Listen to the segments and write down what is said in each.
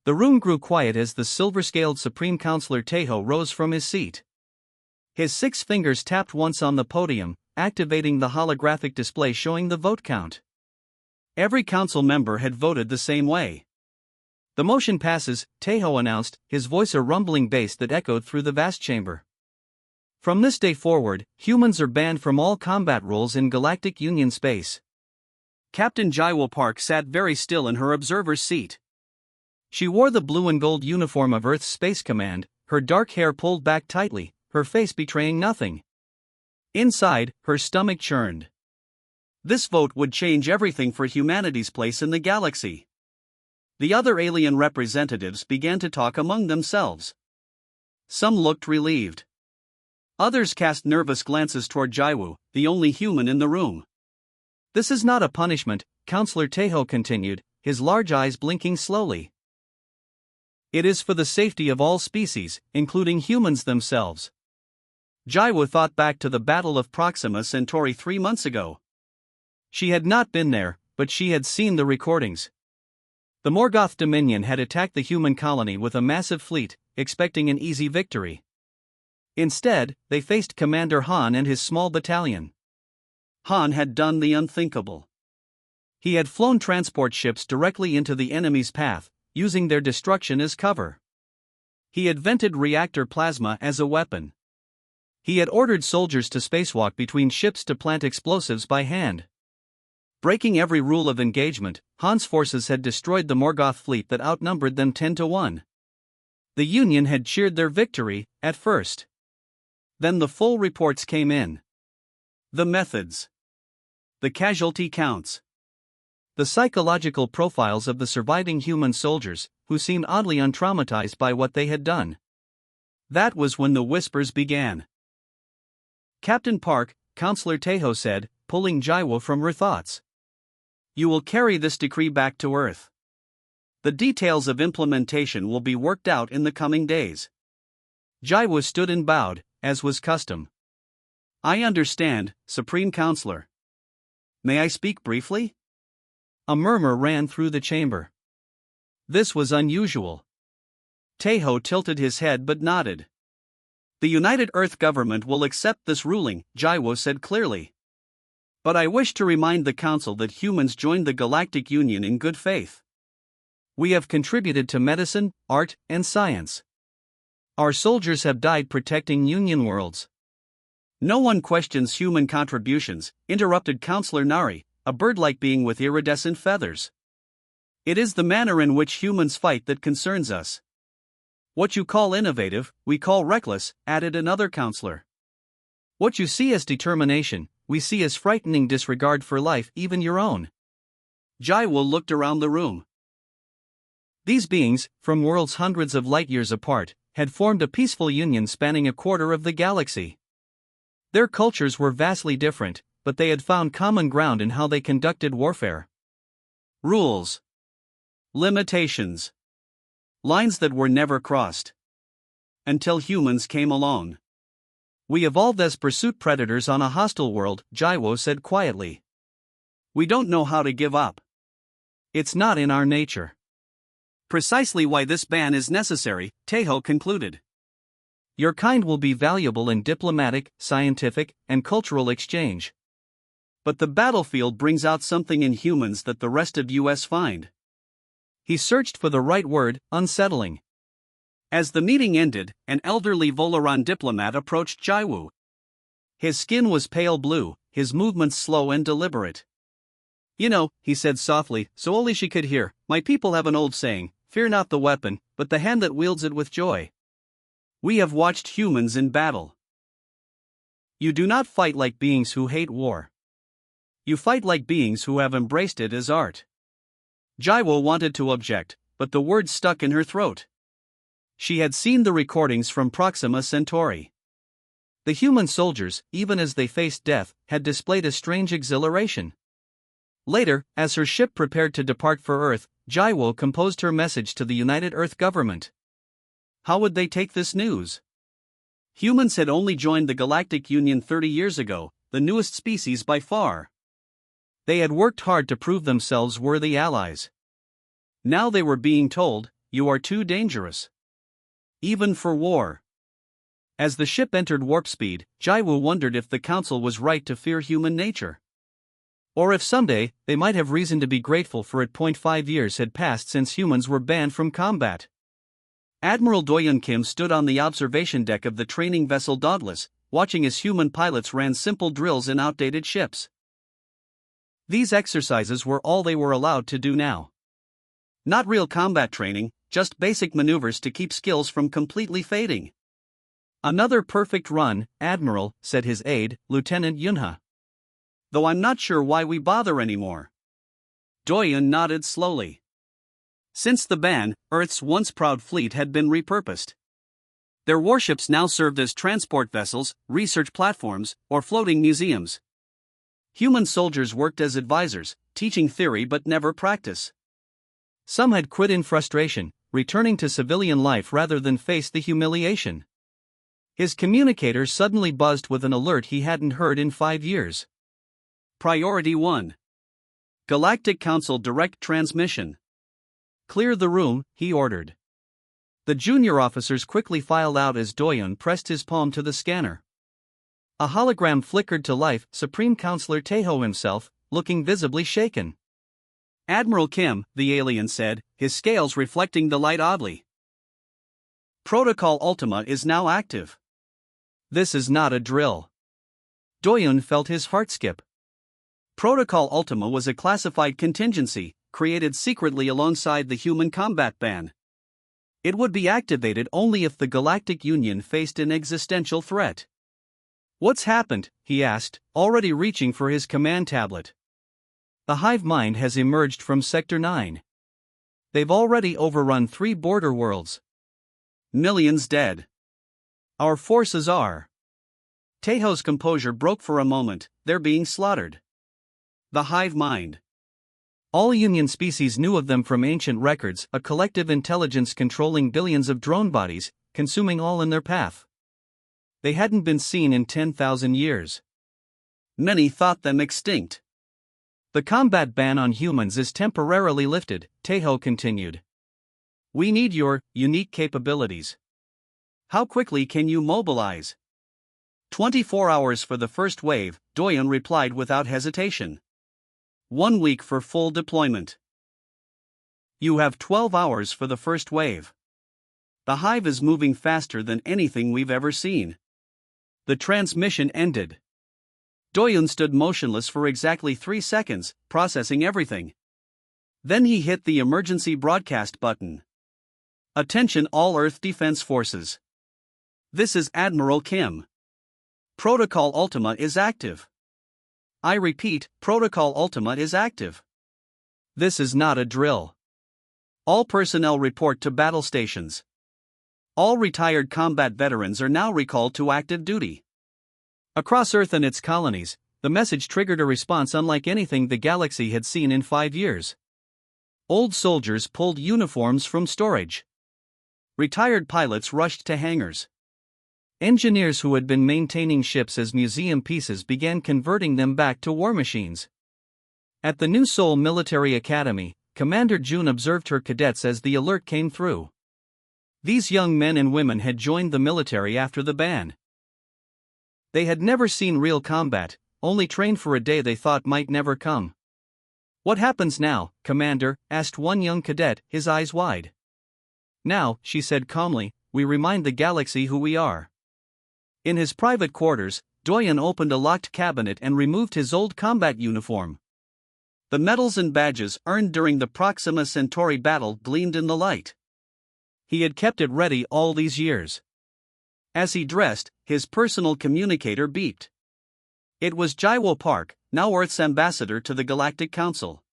The room grew quiet as the silver-scaled Supreme Counselor Tejo rose from his seat. His 6 fingers tapped once on the podium, activating the holographic display showing the vote count. Every council member had voted the same way. "The motion passes," Tejo announced, his voice a rumbling bass that echoed through the vast chamber. "From this day forward, humans are banned from all combat roles in Galactic Union space." Captain Jaiwo Park sat very still in her observer's seat. She wore the blue and gold uniform of Earth's Space Command, her dark hair pulled back tightly, her face betraying nothing. Inside, her stomach churned. This vote would change everything for humanity's place in the galaxy. The other alien representatives began to talk among themselves. Some looked relieved. Others cast nervous glances toward Jaiwu, the only human in the room. "This is not a punishment," Counselor Tejo continued, his large eyes blinking slowly. "It is for the safety of all species, including humans themselves." Jaiwu thought back to the Battle of Proxima Centauri 3 months ago. She had not been there, but she had seen the recordings. The Morgoth Dominion had attacked the human colony with a massive fleet, expecting an easy victory. Instead, they faced Commander Han and his small battalion. Han had done the unthinkable. He had flown transport ships directly into the enemy's path, using their destruction as cover. He had vented reactor plasma as a weapon. He had ordered soldiers to spacewalk between ships to plant explosives by hand. Breaking every rule of engagement, Han's forces had destroyed the Morgoth fleet that outnumbered them 10-1. The Union had cheered their victory, at first. Then the full reports came in. The methods. The casualty counts. The psychological profiles of the surviving human soldiers, who seemed oddly untraumatized by what they had done. That was when the whispers began. "Captain Park," Counselor Tejo said, pulling Jaiwo from her thoughts. "You will carry this decree back to Earth. The details of implementation will be worked out in the coming days." Jaiwo stood and bowed, as was custom. "I understand, Supreme Counselor. May I speak briefly?" A murmur ran through the chamber. This was unusual. Tejo tilted his head but nodded. "The United Earth government will accept this ruling," Jaiwo said clearly. "But I wish to remind the Council that humans joined the Galactic Union in good faith. We have contributed to medicine, art, and science. Our soldiers have died protecting Union worlds." "No one questions human contributions," interrupted Counselor Nari, a bird-like being with iridescent feathers. "It is the manner in which humans fight that concerns us." "What you call innovative, we call reckless," added another counselor. "What you see as determination, we see as frightening disregard for life, even your own." Jaiwo looked around the room. These beings, from worlds hundreds of light-years apart, had formed a peaceful union spanning a quarter of the galaxy. Their cultures were vastly different, but they had found common ground in how they conducted warfare. Rules. Limitations. Lines that were never crossed. Until humans came along. "We evolved as pursuit predators on a hostile world," Jaiwo said quietly. "We don't know how to give up. It's not in our nature." "Precisely why this ban is necessary," Tejo concluded. "Your kind will be valuable in diplomatic, scientific, and cultural exchange. But the battlefield brings out something in humans that the rest of us find." He searched for the right word, unsettling. As the meeting ended, an elderly Volaran diplomat approached Jaiwu. His skin was pale blue, his movements slow and deliberate. "You know," he said softly, so only she could hear, "my people have an old saying, fear not the weapon, but the hand that wields it with joy. We have watched humans in battle. You do not fight like beings who hate war. You fight like beings who have embraced it as art." Jaiwo wanted to object, but the words stuck in her throat. She had seen the recordings from Proxima Centauri. The human soldiers, even as they faced death, had displayed a strange exhilaration. Later, as her ship prepared to depart for Earth, Jaiwo composed her message to the United Earth government. How would they take this news? Humans had only joined the Galactic Union 30 years ago, the newest species by far. They had worked hard to prove themselves worthy allies. Now they were being told, you are too dangerous. Even for war. As the ship entered warp speed, Jaiwu wondered if the Council was right to fear human nature. Or if someday, they might have reason to be grateful for it. 5 years had passed since humans were banned from combat. Admiral Doyun Kim stood on the observation deck of the training vessel Dauntless, watching as human pilots ran simple drills in outdated ships. These exercises were all they were allowed to do now. Not real combat training, just basic maneuvers to keep skills from completely fading. Another perfect run, Admiral, said his aide, Lieutenant Yunha. Though I'm not sure why we bother anymore. Doyun nodded slowly. Since the ban, Earth's once proud fleet had been repurposed. Their warships now served as transport vessels, research platforms, or floating museums. Human soldiers worked as advisors, teaching theory but never practice. Some had quit in frustration, returning to civilian life rather than face the humiliation. His communicator suddenly buzzed with an alert he hadn't heard in 5 years. Priority 1. Galactic Council Direct Transmission. Clear the room, he ordered. The junior officers quickly filed out as Doyun pressed his palm to the scanner. A hologram flickered to life, Supreme Counselor Taeho himself, looking visibly shaken. Admiral Kim, the alien said, his scales reflecting the light oddly. Protocol Ultima is now active. This is not a drill. Doyun felt his heart skip. Protocol Ultima was a classified contingency, created secretly alongside the human combat ban. It would be activated only if the Galactic Union faced an existential threat. What's happened? He asked, already reaching for his command tablet. The hive mind has emerged from Sector 9. They've already overrun 3 border worlds. Millions dead. Our forces are. Taeho's composure broke for a moment, they're being slaughtered. The hive mind. All Union species knew of them from ancient records, a collective intelligence controlling billions of drone bodies, consuming all in their path. They hadn't been seen in 10,000 years. Many thought them extinct. The combat ban on humans is temporarily lifted, Taeho continued. We need your unique capabilities. How quickly can you mobilize? 24 hours for the first wave, Doyun replied without hesitation. 1 week for full deployment. You have 12 hours for the first wave. The hive is moving faster than anything we've ever seen. The transmission ended. Doyun stood motionless for exactly 3 seconds, processing everything. Then he hit the emergency broadcast button. Attention all Earth Defense Forces. This is Admiral Kim. Protocol Ultima is active. I repeat, Protocol Ultima is active. This is not a drill. All personnel report to battle stations. All retired combat veterans are now recalled to active duty. Across Earth and its colonies, the message triggered a response unlike anything the galaxy had seen in 5 years. Old soldiers pulled uniforms from storage. Retired pilots rushed to hangars. Engineers who had been maintaining ships as museum pieces began converting them back to war machines. At the New Seoul Military Academy, Commander Jun observed her cadets as the alert came through. These young men and women had joined the military after the ban. They had never seen real combat, only trained for a day they thought might never come. What happens now, Commander? Asked one young cadet, his eyes wide. Now, she said calmly, we remind the galaxy who we are. In his private quarters, Doyun opened a locked cabinet and removed his old combat uniform. The medals and badges earned during the Proxima Centauri battle gleamed in the light. He had kept it ready all these years. As he dressed, his personal communicator beeped. It was Jaiwo Park, now Earth's ambassador to the Galactic Council.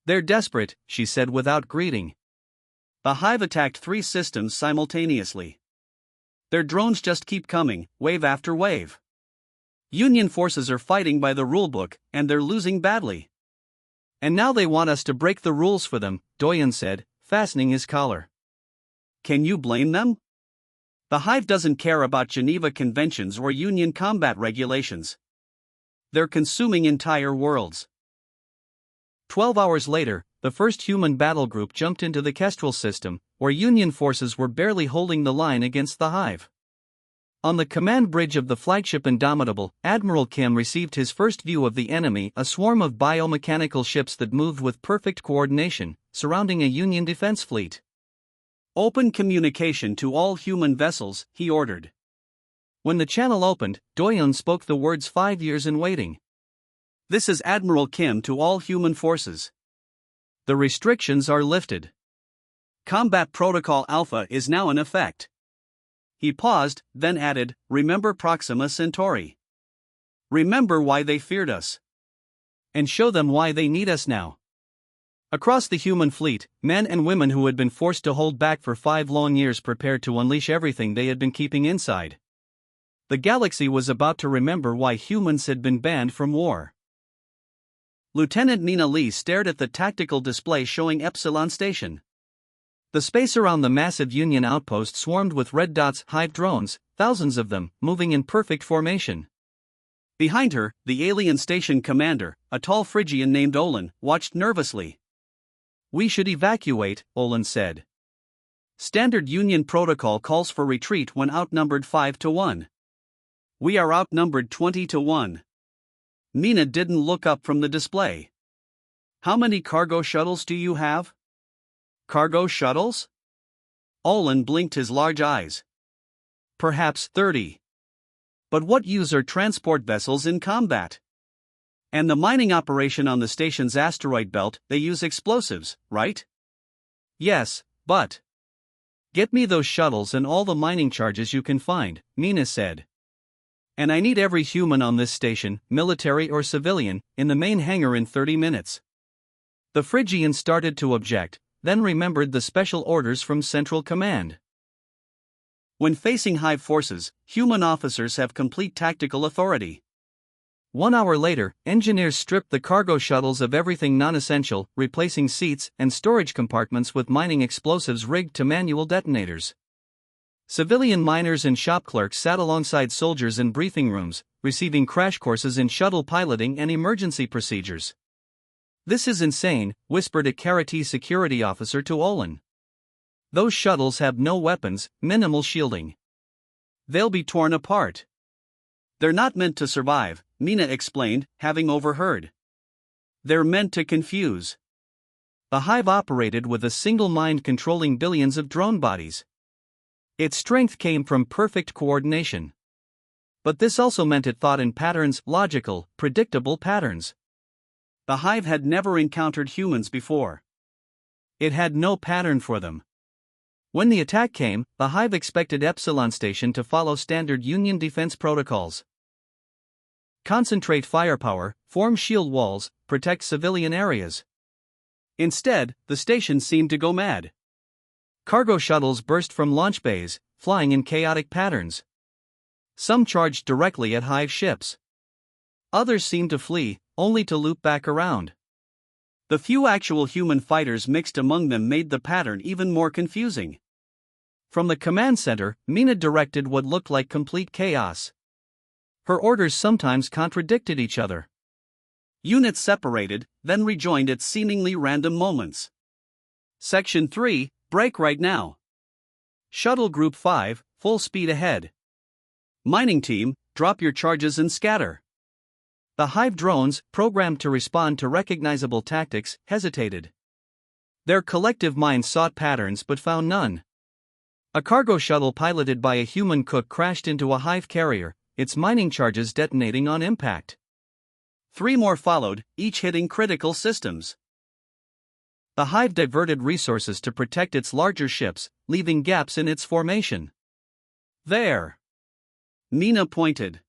They're desperate, she said without greeting. The hive attacked 3 systems simultaneously. Their drones just keep coming, wave after wave. Union forces are fighting by the rulebook, and they're losing badly. And now they want us to break the rules for them, Doyun said, fastening his collar. Can you blame them? The hive doesn't care about Geneva Conventions or Union combat regulations. They're consuming entire worlds. 12 hours later, the first human battle group jumped into the Kestrel system, where Union forces were barely holding the line against the Hive. On the command bridge of the flagship Indomitable, Admiral Kim received his first view of the enemy, a swarm of biomechanical ships that moved with perfect coordination, surrounding a Union defense fleet. "Open communication to all human vessels," he ordered. When the channel opened, Doyon spoke the words 5 years in waiting. "This is Admiral Kim to all human forces. The restrictions are lifted. Combat Protocol Alpha is now in effect." He paused, then added, "Remember Proxima Centauri. Remember why they feared us. And show them why they need us now." Across the human fleet, men and women who had been forced to hold back for 5 long years prepared to unleash everything they had been keeping inside. The galaxy was about to remember why humans had been banned from war. Lieutenant Nina Lee stared at the tactical display showing Epsilon Station. The space around the massive Union outpost swarmed with red dots, Hive drones, thousands of them, moving in perfect formation. Behind her, the alien station commander, a tall Phrygian named Olin, watched nervously. "We should evacuate," Olin said. "Standard Union protocol calls for retreat when outnumbered 5-1. We are outnumbered 20-1. Nina didn't look up from the display. "How many cargo shuttles do you have?" "Cargo shuttles?" Olin blinked his large eyes. "Perhaps 30. But what use are transport vessels in combat? And the mining operation on the station's asteroid belt, they use explosives, right?" "Yes, but..." "Get me those shuttles and all the mining charges you can find," Nina said. "And I need every human on this station, military or civilian, in the main hangar in 30 minutes. The Phrygian started to object, then remembered the special orders from Central Command. When facing Hive forces, human officers have complete tactical authority. 1 hour later, engineers stripped the cargo shuttles of everything non-essential, replacing seats and storage compartments with mining explosives rigged to manual detonators. Civilian miners and shop clerks sat alongside soldiers in briefing rooms, receiving crash courses in shuttle piloting and emergency procedures. "This is insane," whispered a Karate security officer to Olin. "Those shuttles have no weapons, minimal shielding. They'll be torn apart." "They're not meant to survive," Nina explained, having overheard. "They're meant to confuse." The Hive operated with a single mind controlling billions of drone bodies. Its strength came from perfect coordination. But this also meant it thought in patterns, logical, predictable patterns. The Hive had never encountered humans before. It had no pattern for them. When the attack came, the Hive expected Epsilon Station to follow standard Union defense protocols. Concentrate firepower, form shield walls, protect civilian areas. Instead, the station seemed to go mad. Cargo shuttles burst from launch bays, flying in chaotic patterns. Some charged directly at Hive ships. Others seemed to flee, only to loop back around. The few actual human fighters mixed among them made the pattern even more confusing. From the command center, Mina directed what looked like complete chaos. Her orders sometimes contradicted each other. Units separated, then rejoined at seemingly random moments. Section 3, break right now. Shuttle Group 5, full speed ahead. Mining team, drop your charges and scatter. The Hive drones, programmed to respond to recognizable tactics, hesitated. Their collective minds sought patterns but found none. A cargo shuttle piloted by a human cook crashed into a Hive carrier, its mining charges detonating on impact. 3 more followed, each hitting critical systems. The Hive diverted resources to protect its larger ships, leaving gaps in its formation. "There." Nina pointed.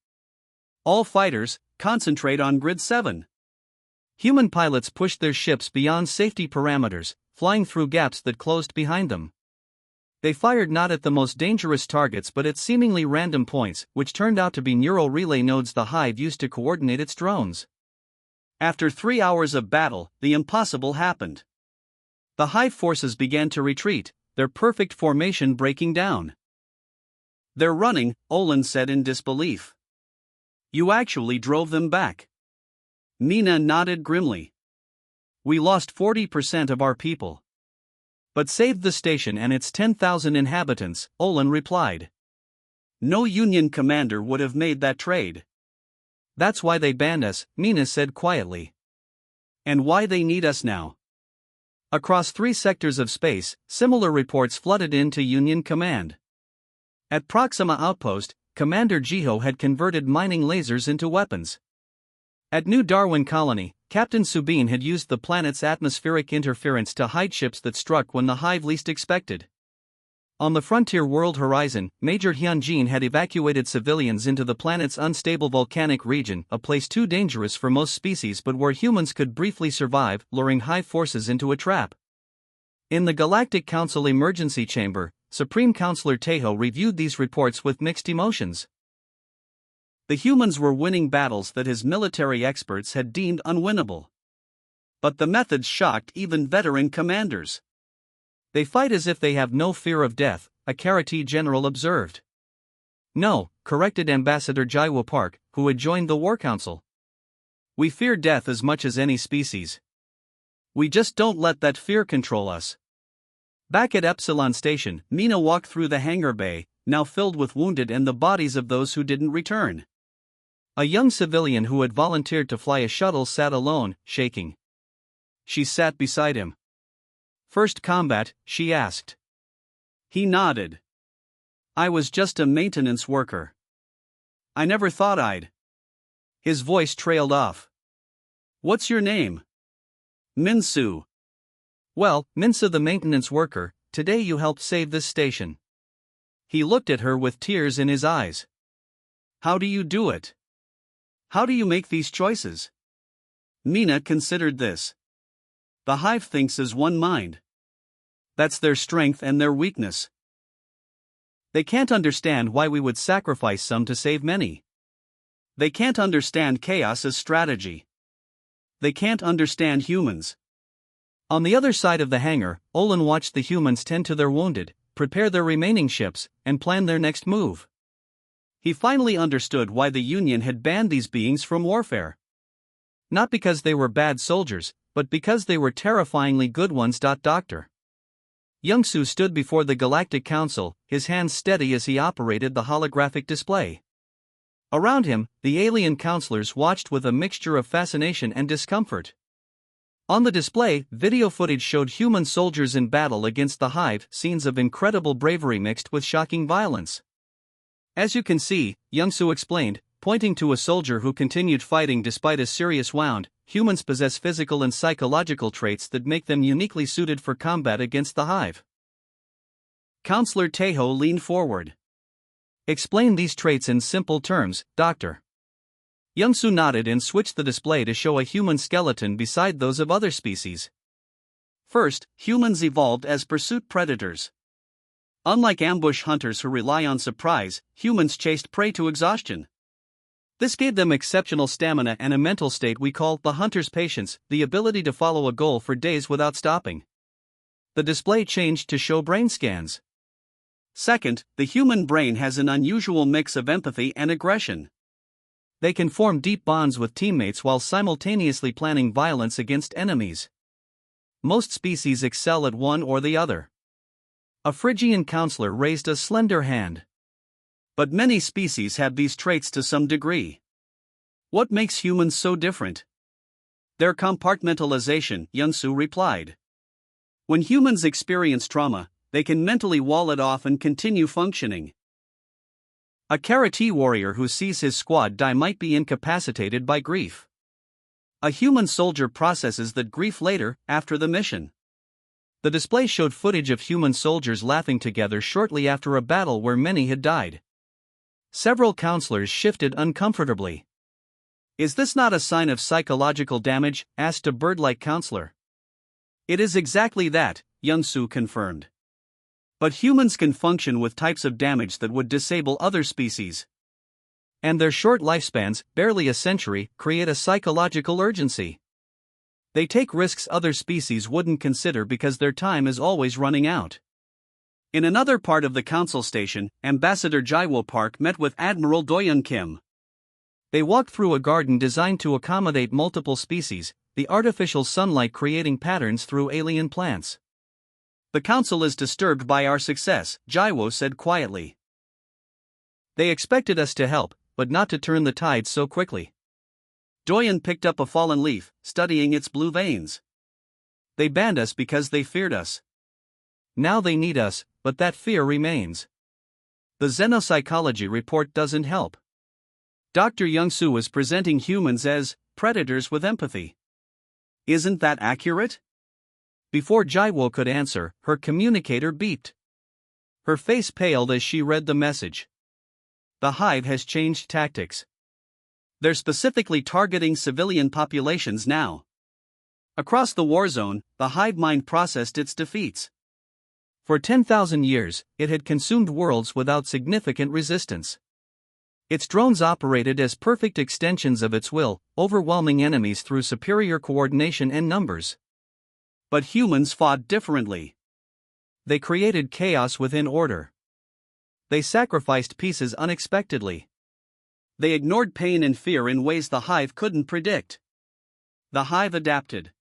"All fighters, concentrate on Grid 7. Human pilots pushed their ships beyond safety parameters, flying through gaps that closed behind them. They fired not at the most dangerous targets but at seemingly random points, which turned out to be neural relay nodes the Hive used to coordinate its drones. After 3 hours of battle, the impossible happened. The Hive forces began to retreat, their perfect formation breaking down. "They're running," Olin said in disbelief. "You actually drove them back." Nina nodded grimly. "We lost 40% of our people. but saved the station and its 10,000 inhabitants, Olin replied. No Union commander would have made that trade. That's why they banned us, Mina said quietly. And why they need us now. Across 3 sectors of space, similar reports flooded into Union command. At Proxima Outpost, Commander Jiho had converted mining lasers into weapons. At New Darwin Colony, Captain Subin had used the planet's atmospheric interference to hide ships that struck when the Hive least expected. On the frontier world horizon, Major Hyunjin had evacuated civilians into the planet's unstable volcanic region, a place too dangerous for most species but where humans could briefly survive, luring Hive forces into a trap. In the Galactic Council emergency chamber, Supreme Counselor Tejo reviewed these reports with mixed emotions. The humans were winning battles that his military experts had deemed unwinnable. But the methods shocked even veteran commanders. They fight as if they have no fear of death, a Karate general observed. No, corrected Ambassador Jaiwo Park, who had joined the War Council. We fear death as much as any species. We just don't let that fear control us. Back at Epsilon Station, Mina walked through the hangar bay, now filled with wounded and the bodies of those who didn't return. A young civilian who had volunteered to fly a shuttle sat alone, shaking. She sat beside him. First combat, she asked. He nodded. I was just a maintenance worker. I never thought I'd. His voice trailed off. What's your name? Minsu. Well, Minsu the maintenance worker, today you helped save this station. He looked at her with tears in his eyes. How do you do it? How do you make these choices? Mina considered this. The Hive thinks as one mind. That's their strength and their weakness. They can't understand why we would sacrifice some to save many. They can't understand chaos as strategy. They can't understand humans. On the other side of the hangar, Olin watched the humans tend to their wounded, prepare their remaining ships, and plan their next move. He finally understood why the Union had banned these beings from warfare. Not because they were bad soldiers, but because they were terrifyingly good ones. Dr. Youngsu stood before the Galactic Council, his hands steady as he operated the holographic display. Around him, the alien counselors watched with a mixture of fascination and discomfort. On the display, video footage showed human soldiers in battle against the Hive, scenes of incredible bravery mixed with shocking violence. As you can see, Youngsu explained, pointing to a soldier who continued fighting despite a serious wound, humans possess physical and psychological traits that make them uniquely suited for combat against the Hive. Counselor Tejo leaned forward. Explain these traits in simple terms, Doctor. Youngsu nodded and switched the display to show a human skeleton beside those of other species. First, humans evolved as pursuit predators. Unlike ambush hunters who rely on surprise, humans chased prey to exhaustion. This gave them exceptional stamina and a mental state we call the hunter's patience, the ability to follow a goal for days without stopping. The display changed to show brain scans. Second, the human brain has an unusual mix of empathy and aggression. They can form deep bonds with teammates while simultaneously planning violence against enemies. Most species excel at one or the other. A Phrygian counselor raised a slender hand. But many species have these traits to some degree. What makes humans so different? Their compartmentalization, Youngsu replied. When humans experience trauma, they can mentally wall it off and continue functioning. A Karate warrior who sees his squad die might be incapacitated by grief. A human soldier processes that grief later, after the mission. The display showed footage of human soldiers laughing together shortly after a battle where many had died. Several counselors shifted uncomfortably. Is this not a sign of psychological damage? Asked a bird-like counselor. It is exactly that, Youngsu confirmed. But humans can function with types of damage that would disable other species. And their short lifespans, barely a century, create a psychological urgency. They take risks other species wouldn't consider because their time is always running out. In another part of the council station, Ambassador Jaiwo Park met with Admiral Doyeon Kim. They walked through a garden designed to accommodate multiple species, the artificial sunlight creating patterns through alien plants. The council is disturbed by our success, Jaiwo said quietly. They expected us to help, but not to turn the tide so quickly. Doyen picked up a fallen leaf, studying its blue veins. They banned us because they feared us. Now they need us, but that fear remains. The xenopsychology report doesn't help. Dr. Young-soo is presenting humans as predators with empathy. Isn't that accurate? Before Jaiwo could answer, her communicator beeped. Her face paled as she read the message. The hive has changed tactics. They're specifically targeting civilian populations now. Across the war zone, the hive mind processed its defeats. For 10,000 years, it had consumed worlds without significant resistance. Its drones operated as perfect extensions of its will, overwhelming enemies through superior coordination and numbers. But humans fought differently. They created chaos within order. They sacrificed pieces unexpectedly. They ignored pain and fear in ways the hive couldn't predict. The hive adapted.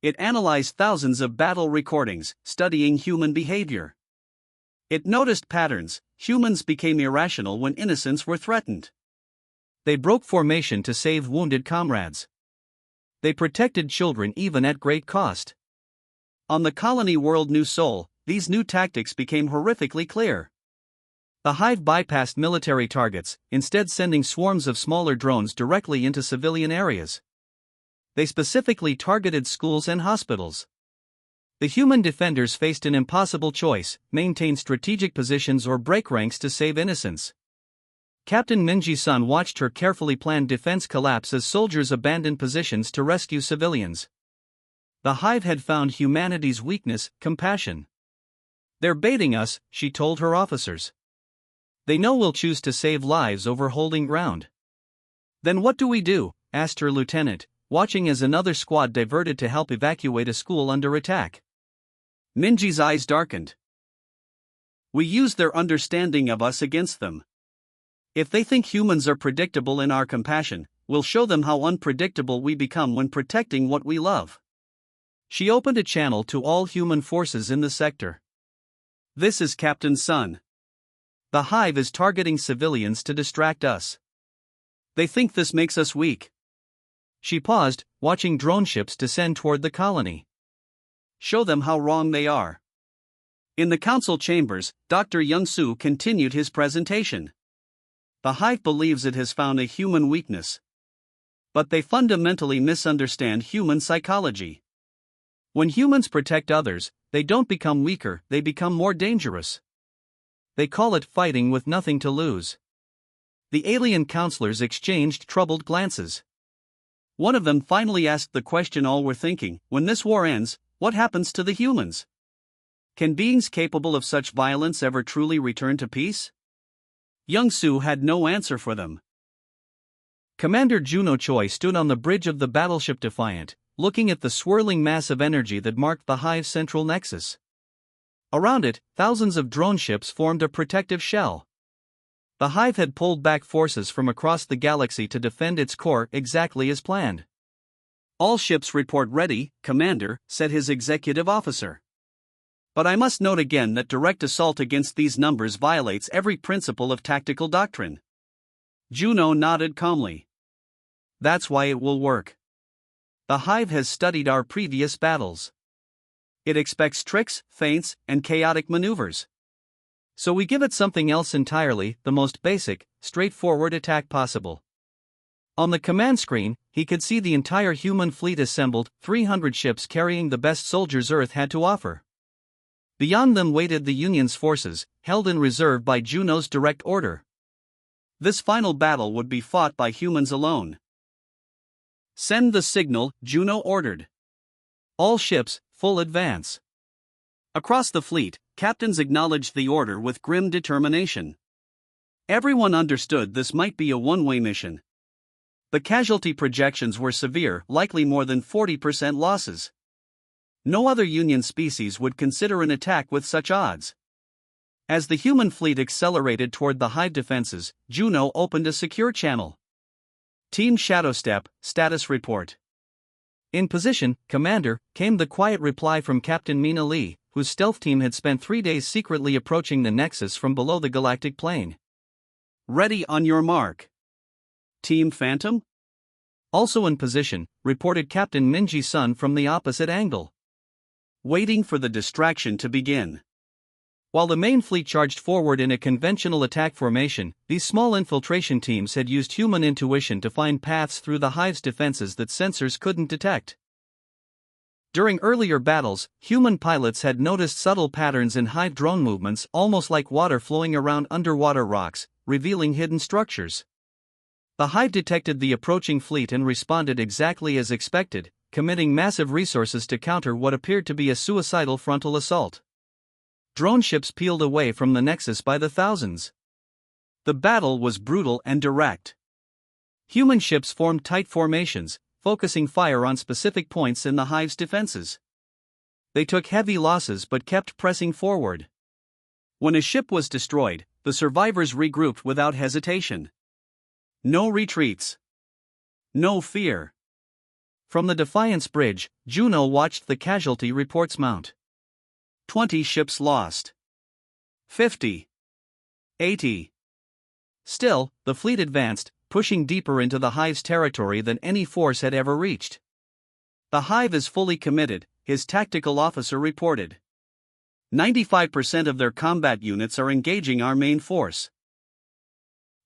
It analyzed thousands of battle recordings, studying human behavior. It noticed patterns. Humans became irrational when innocents were threatened. They broke formation to save wounded comrades. They protected children even at great cost. On the colony world New Sol, these new tactics became horrifically clear. The hive bypassed military targets, instead sending swarms of smaller drones directly into civilian areas. They specifically targeted schools and hospitals. The human defenders faced an impossible choice: maintain strategic positions or break ranks to save innocents. Captain Minji-san watched her carefully planned defense collapse as soldiers abandoned positions to rescue civilians. The hive had found humanity's weakness: compassion. They're baiting us, she told her officers. They know we'll choose to save lives over holding ground. Then what do we do? Asked her lieutenant, watching as another squad diverted to help evacuate a school under attack. Minji's eyes darkened. We use their understanding of us against them. If they think humans are predictable in our compassion, we'll show them how unpredictable we become when protecting what we love. She opened a channel to all human forces in the sector. This is Captain Sun. The hive is targeting civilians to distract us. They think this makes us weak. She paused, watching drone ships descend toward the colony. Show them how wrong they are. In the council chambers, Dr. Young-soo continued his presentation. The hive believes it has found a human weakness. But they fundamentally misunderstand human psychology. When humans protect others, they don't become weaker, they become more dangerous. They call it fighting with nothing to lose. The alien counselors exchanged troubled glances. One of them finally asked the question all were thinking: when this war ends, what happens to the humans? Can beings capable of such violence ever truly return to peace? Young-soo had no answer for them. Commander Juno Choi stood on the bridge of the battleship Defiant, looking at the swirling mass of energy that marked the hive's central nexus. Around it, thousands of drone ships formed a protective shell. The hive had pulled back forces from across the galaxy to defend its core exactly as planned. All ships report ready, Commander, said his executive officer. But I must note again that direct assault against these numbers violates every principle of tactical doctrine. Juno nodded calmly. That's why it will work. The hive has studied our previous battles. It expects tricks, feints, and chaotic maneuvers. So we give it something else entirely, the most basic, straightforward attack possible. On the command screen, he could see the entire human fleet assembled, 300 ships carrying the best soldiers Earth had to offer. Beyond them waited the Union's forces, held in reserve by Juno's direct order. This final battle would be fought by humans alone. Send the signal, Juno ordered. All ships, full advance. Across the fleet, captains acknowledged the order with grim determination. Everyone understood this might be a one-way mission. The casualty projections were severe, likely more than 40% losses. No other Union species would consider an attack with such odds. As the human fleet accelerated toward the hive defenses, Juno opened a secure channel. Team Shadowstep, status report. In position, Commander, came the quiet reply from Captain Mina Lee, whose stealth team had spent 3 days secretly approaching the Nexus from below the galactic plane. Ready on your mark. Team Phantom? Also in position, reported Captain Minji Sun from the opposite angle. Waiting for the distraction to begin. While the main fleet charged forward in a conventional attack formation, these small infiltration teams had used human intuition to find paths through the Hive's defenses that sensors couldn't detect. During earlier battles, human pilots had noticed subtle patterns in Hive drone movements, almost like water flowing around underwater rocks, revealing hidden structures. The Hive detected the approaching fleet and responded exactly as expected, committing massive resources to counter what appeared to be a suicidal frontal assault. Drone ships peeled away from the Nexus by the thousands. The battle was brutal and direct. Human ships formed tight formations, focusing fire on specific points in the Hive's defenses. They took heavy losses but kept pressing forward. When a ship was destroyed, the survivors regrouped without hesitation. No retreats. No fear. From the Defiance Bridge, Juno watched the casualty reports mount. 20 ships lost. 50. 80. Still, the fleet advanced, pushing deeper into the Hive's territory than any force had ever reached. The Hive is fully committed, his tactical officer reported. 95% of their combat units are engaging our main force.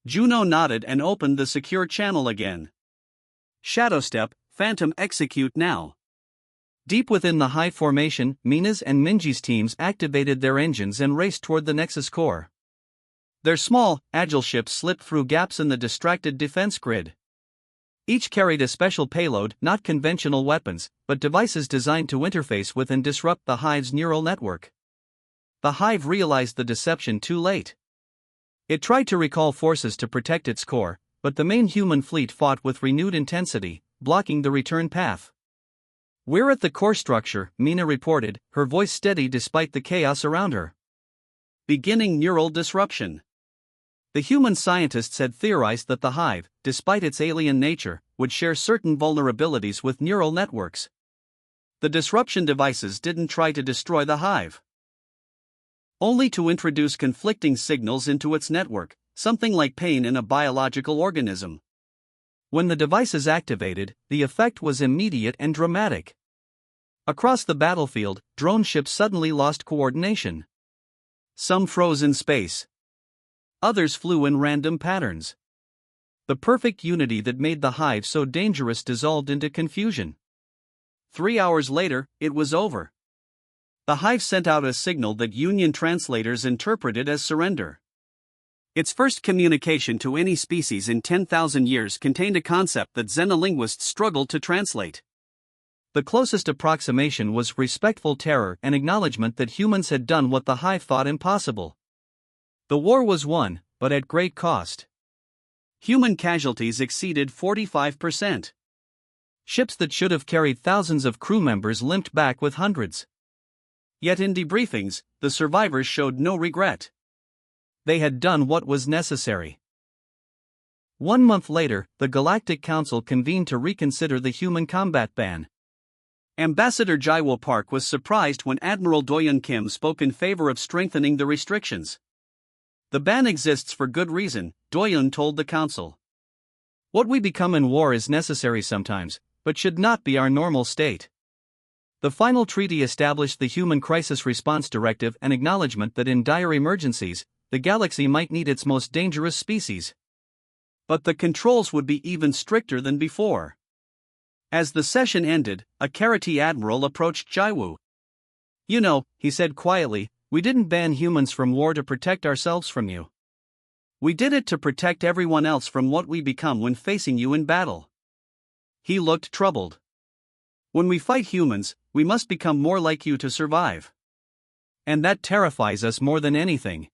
Juno nodded and opened the secure channel again. Shadowstep, Phantom execute now. Deep within the Hive formation, Mina's and Minji's teams activated their engines and raced toward the Nexus core. Their small, agile ships slipped through gaps in the distracted defense grid. Each carried a special payload, not conventional weapons, but devices designed to interface with and disrupt the Hive's neural network. The Hive realized the deception too late. It tried to recall forces to protect its core, but the main human fleet fought with renewed intensity, blocking the return path. "We're at the core structure," Mina reported, her voice steady despite the chaos around her. Beginning neural disruption. The human scientists had theorized that the Hive, despite its alien nature, would share certain vulnerabilities with neural networks. The disruption devices didn't try to destroy the Hive, only to introduce conflicting signals into its network, something like pain in a biological organism. When the devices activated, the effect was immediate and dramatic. Across the battlefield, drone ships suddenly lost coordination. Some froze in space. Others flew in random patterns. The perfect unity that made the Hive so dangerous dissolved into confusion. 3 hours later, it was over. The Hive sent out a signal that Union translators interpreted as surrender. Its first communication to any species in 10,000 years contained a concept that xenolinguists struggled to translate. The closest approximation was respectful terror and acknowledgement that humans had done what the Hive thought impossible. The war was won, but at great cost. Human casualties exceeded 45%. Ships that should have carried thousands of crew members limped back with hundreds. Yet in debriefings, the survivors showed no regret. They had done what was necessary. 1 month later, the Galactic Council convened to reconsider the human combat ban. Ambassador Jaiwo Park was surprised when Admiral Doyeon Kim spoke in favor of strengthening the restrictions. "The ban exists for good reason," Doyeon told the council. "What we become in war is necessary sometimes, but should not be our normal state." The final treaty established the Human Crisis Response Directive, an acknowledgement that in dire emergencies, the galaxy might need its most dangerous species. But the controls would be even stricter than before. As the session ended, a Karate admiral approached Jaiwoo. "You know," he said quietly, "we didn't ban humans from war to protect ourselves from you. We did it to protect everyone else from what we become when facing you in battle." He looked troubled. "When we fight humans, we must become more like you to survive. And that terrifies us more than anything."